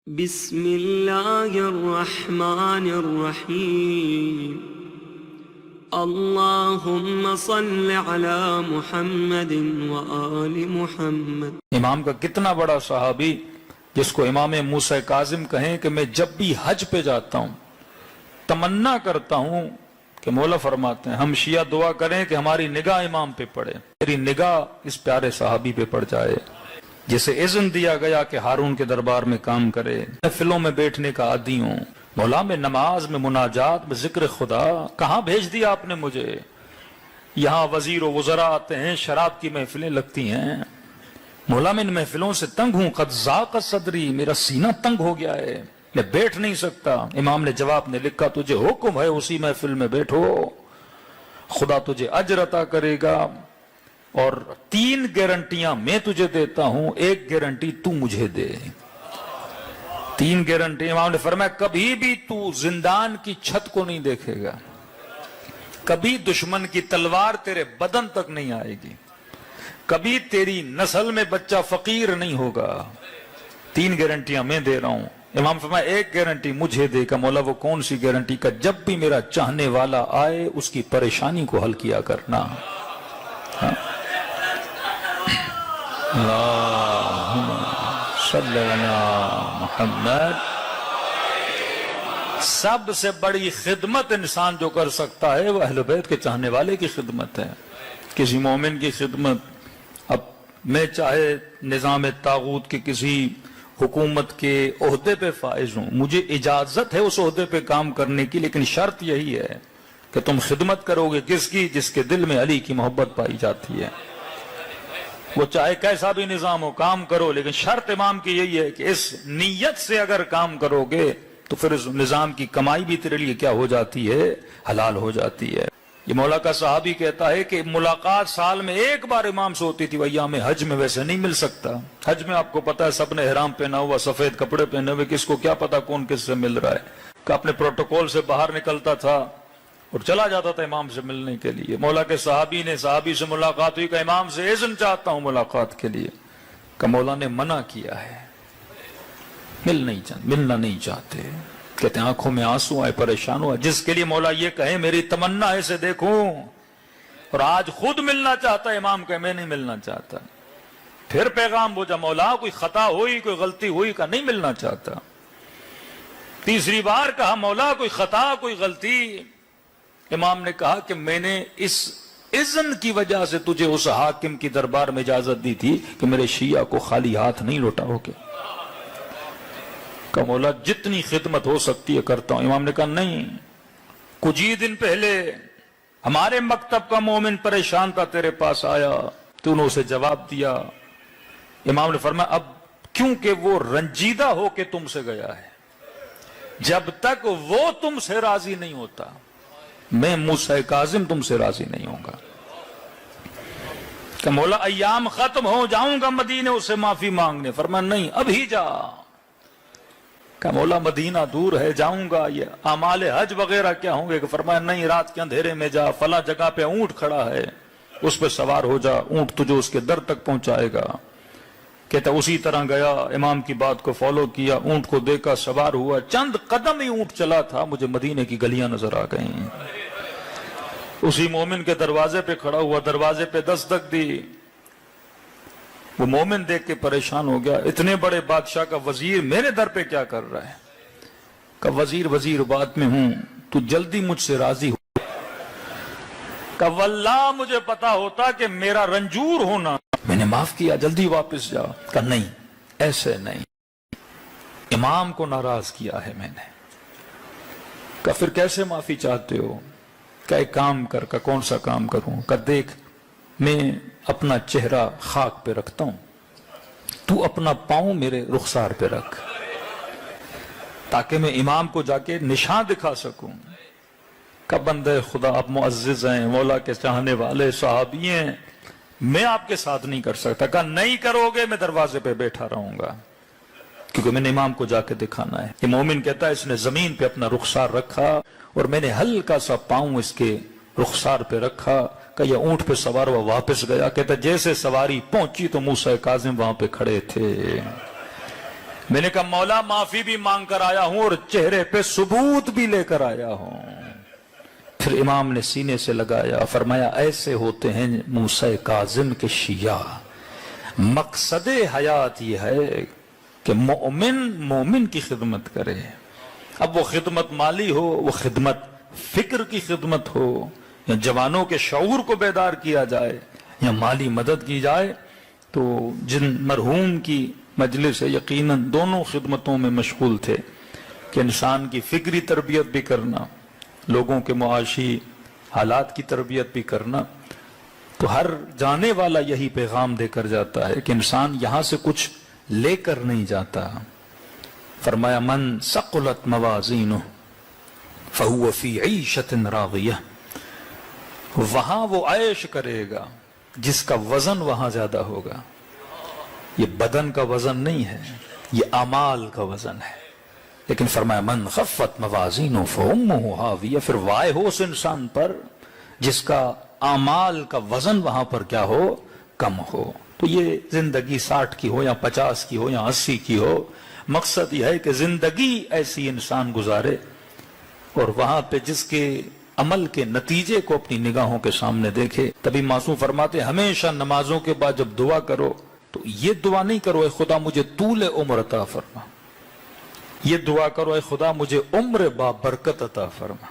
بسم اللہ الرحمن الرحیم اللہم صل علی محمد وآل محمد۔ امام کا کتنا بڑا صحابی جس کو امام موسیٰ کاظم کہیں کہ میں جب بھی حج پہ جاتا ہوں تمنا کرتا ہوں کہ مولا فرماتے ہیں ہم شیعہ دعا کریں کہ ہماری نگاہ امام پہ پڑے، میری نگاہ اس پیارے صحابی پہ پڑ جائے جسے اذن دیا گیا کہ ہارون کے دربار میں کام کرے۔ محفلوں میں بیٹھنے کا عادی ہوں، مولا میں نماز میں مناجات میں ذکر خدا، کہاں بھیج دیا آپ نے مجھے؟ یہاں وزیر و وزراء آتے ہیں، شراب کی محفلیں لگتی ہیں، مولا میں ان محفلوں سے تنگ ہوں، قد ضاق صدری، میرا سینہ تنگ ہو گیا ہے، میں بیٹھ نہیں سکتا۔ امام نے جواب نے لکھا تجھے حکم ہے اسی محفل میں بیٹھو، خدا تجھے اجر عطا کرے گا، اور 3 گارنٹیاں میں تجھے دیتا ہوں، 1 گارنٹی تو مجھے دے۔ 3 گارنٹی امام نے فرمایا کبھی بھی تو زندان کی چھت کو نہیں دیکھے گا، کبھی دشمن کی تلوار تیرے بدن تک نہیں آئے گی، کبھی تیری نسل میں بچہ فقیر نہیں ہوگا۔ 3 گارنٹیاں میں دے رہا ہوں۔ امام فرمایا 1 گارنٹی مجھے دے گا۔ مولا وہ کون سی گارنٹی؟ کا جب بھی میرا چاہنے والا آئے اس کی پریشانی کو حل کیا کرنا۔ اللہم صلی علی محمد۔ سب سے بڑی خدمت انسان جو کر سکتا ہے وہ اہل بیت کے چاہنے والے کی خدمت ہے، کسی مومن کی خدمت۔ اب میں چاہے نظام طاغوت کے کسی حکومت کے عہدے پہ فائز ہوں، مجھے اجازت ہے اس عہدے پہ کام کرنے کی، لیکن شرط یہی ہے کہ تم خدمت کرو گے کس کی؟ جس کے دل میں علی کی محبت پائی جاتی ہے۔ وہ چاہے کیسا بھی نظام ہو کام کرو، لیکن شرط امام کی یہی ہے کہ اس نیت سے اگر کام کرو گے تو پھر اس نظام کی کمائی بھی تیرے لیے کیا ہو جاتی ہے؟ حلال ہو جاتی ہے۔ یہ مولا کا صحابی کہتا ہے کہ ملاقات سال میں 1 بار امام سے ہوتی تھی، وہ ایام حج میں ویسے نہیں مل سکتا۔ حج میں آپ کو پتا ہے سب نے احرام پہنا ہوا، سفید کپڑے پہنے ہوئے، کس کو کیا پتا کون کس سے مل رہا ہے، کہ اپنے پروٹوکول سے باہر نکلتا تھا اور چلا جاتا تھا امام سے ملنے کے لیے۔ مولا کے صحابی نے صحابی سے ملاقات ہوئی کہ امام سے اذن چاہتا ہوں ملاقات کے لیے، کہ مولا نے منع کیا ہے، ملنا نہیں چاہتے۔ کہتے ہیں آنکھوں میں آنسو آئے، پریشان ہوا، جس کے لیے مولا یہ کہے میری تمنا ہے اسے دیکھوں، اور آج خود ملنا چاہتا ہے امام کہ میں نہیں ملنا چاہتا۔ پھر پیغام بھیجا مولا کوئی خطا ہوئی، کوئی غلطی ہوئی، کا نہیں ملنا چاہتا۔ تیسری بار کہا مولا کوئی خطا کوئی غلطی، امام نے کہا کہ میں نے اس اذن کی وجہ سے تجھے اس حاکم کی دربار میں اجازت دی تھی کہ میرے شیعہ کو خالی ہاتھ نہیں لوٹاؤ گے۔ کہ مولا جتنی خدمت ہو سکتی ہے کرتا ہوں۔ امام نے کہا نہیں، کچھ ہی دن پہلے ہمارے مکتب کا مومن پریشان تھا، تیرے پاس آیا، تو نے اسے جواب دیا۔ امام نے فرمایا اب کیونکہ وہ رنجیدہ ہو کے تم سے گیا ہے، جب تک وہ تم سے راضی نہیں ہوتا میں موسیٰ کاظم تم سے راضی نہیں ہوں گا۔ کہ مولا ایام ختم ہو جاؤں گا مدینے اس سے معافی مانگنے، فرمایا نہیں ابھی جا۔ کہ مولا مدینہ دور ہے، جاؤں گا، یہ اعمال حج وغیرہ کیا ہوں گے؟ کہ فرمایا نہیں رات کے اندھیرے میں جا، فلاں جگہ پہ اونٹ کھڑا ہے اس پہ سوار ہو جا، اونٹ تجھے اس کے در تک پہنچائے گا۔ کہتا اسی طرح گیا، امام کی بات کو فالو کیا، اونٹ کو دیکھا، سوار ہوا، چند قدم ہی اونٹ چلا تھا، مجھے مدینے کی گلیاں نظر آ گئیں۔ اسی مومن کے دروازے پہ کھڑا ہوا، دروازے پہ دستک دی، وہ مومن دیکھ کے پریشان ہو گیا، اتنے بڑے بادشاہ کا وزیر میرے در پہ کیا کر رہا ہے؟ کہ وزیر بات میں ہوں، تو جلدی مجھ سے راضی ہو۔ کہ واللہ مجھے پتا ہوتا کہ میرا رنجور ہونا، میں نے معاف کیا، جلدی واپس جا۔ کہ نہیں ایسے نہیں، امام کو ناراض کیا ہے میں نے۔ کہ پھر کیسے معافی چاہتے ہو؟ کہ ایک کام کر، کہ کون سا کام کروں؟ کہ دیکھ میں اپنا چہرہ خاک پہ رکھتا ہوں، تو اپنا پاؤں میرے رخسار پہ رکھ، تاکہ میں امام کو جا کے نشان دکھا سکوں۔ کہ بندے خدا آپ معزز ہیں، مولا کے چاہنے والے صحابی ہیں، میں آپ کے ساتھ نہیں کر سکتا۔ کہ نہیں کرو گے میں دروازے پہ بیٹھا رہوں گا، کیونکہ میں نے امام کو جا کے دکھانا ہے۔ یہ مومن کہتا ہے اس نے زمین پہ اپنا رخسار رکھا اور میں نے ہلکا سا پاؤں اس کے رخسار پہ رکھا، کہ یہ اونٹ پہ سوار ہوا واپس گیا، کہتا جیسے سواری پہنچی تو موسیٰ کاظم وہاں پہ کھڑے تھے۔ میں نے کہا مولا معافی بھی مانگ کر آیا ہوں اور چہرے پہ ثبوت بھی لے کر آیا ہوں. پھر امام نے سینے سے لگایا، فرمایا ایسے ہوتے ہیں موسیٰ کاظم کے شیعہ. مقصد حیات یہ ہے کہ مومن کی خدمت کرے. اب وہ خدمت مالی ہو، وہ خدمت فکر کی خدمت ہو، یا جوانوں کے شعور کو بیدار کیا جائے، یا مالی مدد کی جائے، تو جن مرحوم کی مجلس سے یقیناً دونوں خدمتوں میں مشغول تھے کہ انسان کی فکری تربیت بھی کرنا، لوگوں کے معاشی حالات کی تربیت بھی کرنا. تو ہر جانے والا یہی پیغام دے کر جاتا ہے کہ انسان یہاں سے کچھ لے کر نہیں جاتا. فرمایا من ثقلت موازینہ فہو فی عیشۃ راضیہ، وہاں وہ عیش کرے گا جس کا وزن وہاں زیادہ ہوگا. یہ بدن کا وزن نہیں ہے، یہ اعمال کا وزن ہے. لیکن فرمایا من خفت موازینہ فامہ ہاویہ، پھر وائے ہو اس انسان پر جس کا اعمال کا وزن وہاں پر کیا ہو، کم ہو. تو یہ زندگی 60 کی ہو یا 50 کی ہو یا 80 کی ہو، مقصد یہ ہے کہ زندگی ایسی انسان گزارے اور وہاں پہ جس کے عمل کے نتیجے کو اپنی نگاہوں کے سامنے دیکھے. تبھی معصوم فرماتے ہمیشہ نمازوں کے بعد جب دعا کرو تو یہ دعا نہیں کرو اے خدا مجھے طول عمر عطا فرما، یہ دعا کرو اے خدا مجھے عمر با برکت عطا فرما.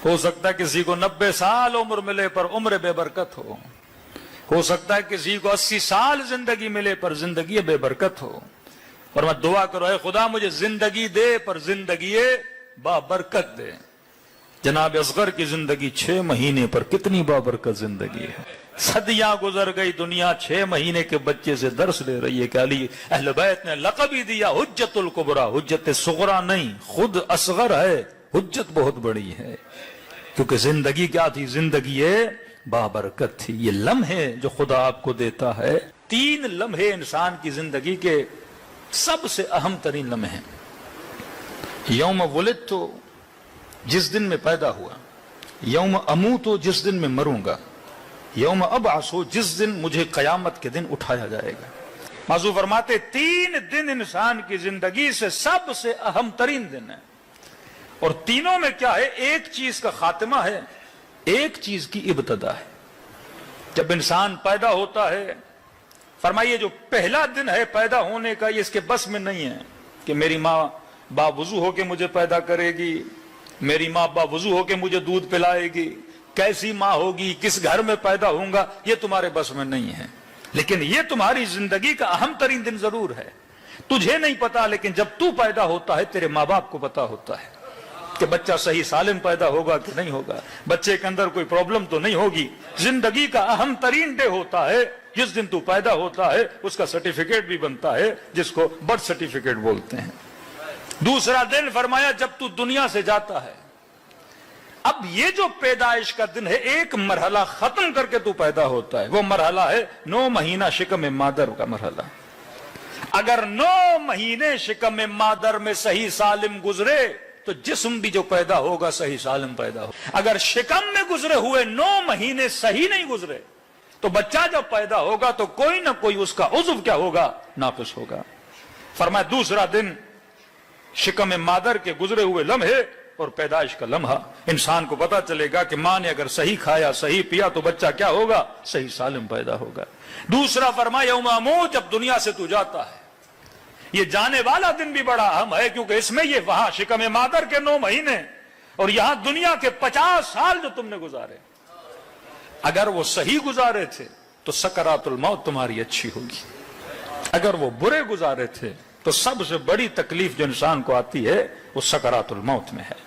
ہو سکتا ہے کسی کو 90 سال عمر ملے پر عمر بے برکت ہو سکتا ہے کسی کو 80 سال زندگی ملے پر زندگی بے برکت ہو. اور میں دعا کرو اے خدا مجھے زندگی دے پر زندگی با برکت دے. جناب اصغر کی زندگی 6 مہینے پر کتنی با برکت زندگی ہے. صدیاں گزر گئی، دنیا 6 مہینے کے بچے سے درس لے رہی ہے کہ علی اہل بیت نے لقب ہی دیا حجت الکبریٰ. حجت صغریٰ نہیں، خود اصغر ہے، حجت بہت بڑی ہے. کیونکہ زندگی کیا تھی؟ زندگی بابرکت تھی. یہ لمحے جو خدا آپ کو دیتا ہے، 3 لمحے انسان کی زندگی کے سب سے اہم ترین لمحے ہیں. یوم ولدت تو جس دن میں پیدا ہوا، یوم اموت تو جس دن میں مروں گا، یوم ابعث جس دن مجھے قیامت کے دن اٹھایا جائے گا. موضوع فرماتے 3 دن انسان کی زندگی سے سب سے اہم ترین دن ہے. اور تینوں میں کیا ہے؟ ایک چیز کا خاتمہ ہے، ایک چیز کی ابتدا ہے. جب انسان پیدا ہوتا ہے، فرمائیے جو پہلا دن ہے پیدا ہونے کا، یہ اس کے بس میں نہیں ہے کہ میری ماں باوضو ہو کے مجھے پیدا کرے گی، میری ماں باوضو ہو کے مجھے دودھ پلائے گی، کیسی ماں ہوگی، کس گھر میں پیدا ہوں گا، یہ تمہارے بس میں نہیں ہے. لیکن یہ تمہاری زندگی کا اہم ترین دن ضرور ہے. تجھے نہیں پتا، لیکن جب تو پیدا ہوتا ہے تیرے ماں باپ کو پتا ہوتا ہے کہ بچہ صحیح سالم پیدا ہوگا کہ نہیں ہوگا، بچے کے اندر کوئی پرابلم تو نہیں ہوگی. زندگی کا اہم ترین ڈے ہوتا ہے جس دن تو پیدا ہوتا ہے. اس کا سرٹیفکیٹ بھی بنتا ہے جس کو برتھ سرٹیفکیٹ بولتے ہیں. دوسرا دن فرمایا جب تو دنیا سے جاتا ہے. اب یہ جو پیدائش کا دن ہے، ایک مرحلہ ختم کر کے تو پیدا ہوتا ہے. وہ مرحلہ ہے 9 مہینہ شکم مادر کا مرحلہ. اگر 9 مہینے شکم مادر میں صحیح سالم گزرے تو جسم بھی جو پیدا ہوگا صحیح سالم پیدا ہوگا. اگر شکم میں گزرے ہوئے 9 مہینے صحیح نہیں گزرے تو بچہ جب پیدا ہوگا تو کوئی نہ کوئی اس کا عضو کیا ہوگا؟ ناقص ہوگا. فرمایا دوسرا دن شکم مادر کے گزرے ہوئے لمحے اور پیدائش کا لمحہ. انسان کو پتا چلے گا کہ ماں نے اگر صحیح کھایا صحیح پیا تو بچہ کیا ہوگا؟ صحیح سالم پیدا ہوگا. دوسرا فرمایا یوم اموت، جب دنیا سے تو جاتا ہے. یہ جانے والا دن بھی بڑا اہم ہے کیونکہ اس میں یہ وہاں شکم مادر کے 9 مہینے اور یہاں دنیا کے 50 سال جو تم نے گزارے، اگر وہ صحیح گزارے تھے تو سکرات الموت تمہاری اچھی ہوگی. اگر وہ برے گزارے تھے تو سب سے بڑی تکلیف جو انسان کو آتی ہے وہ سکرات الموت میں ہے.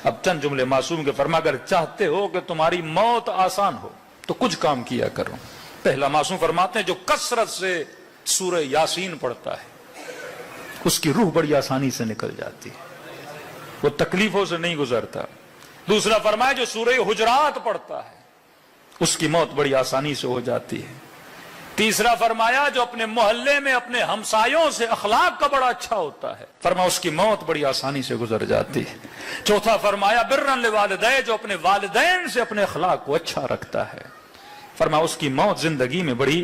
اب چند جملے معصوم کے فرما، اگر چاہتے ہو کہ تمہاری موت آسان ہو تو کچھ کام کیا کرو. پہلا معصوم فرماتے ہیں جو کثرت سے سورہ یاسین پڑھتا ہے اس کی روح بڑی آسانی سے نکل جاتی ہے، وہ تکلیفوں سے نہیں گزرتا. دوسرا فرمایا جو سورہ حجرات پڑھتا ہے اس کی موت بڑی آسانی سے ہو جاتی ہے. تیسرا فرمایا جو اپنے محلے میں اپنے ہمسایوں سے اخلاق کا بڑا اچھا ہوتا ہے، فرمایا اس کی موت بڑی آسانی سے گزر جاتی ہے. چوتھا فرمایا برًا لوالدیہ، جو اپنے والدین سے اپنے اخلاق کو اچھا رکھتا ہے، فرمایا اس کی موت زندگی میں بڑی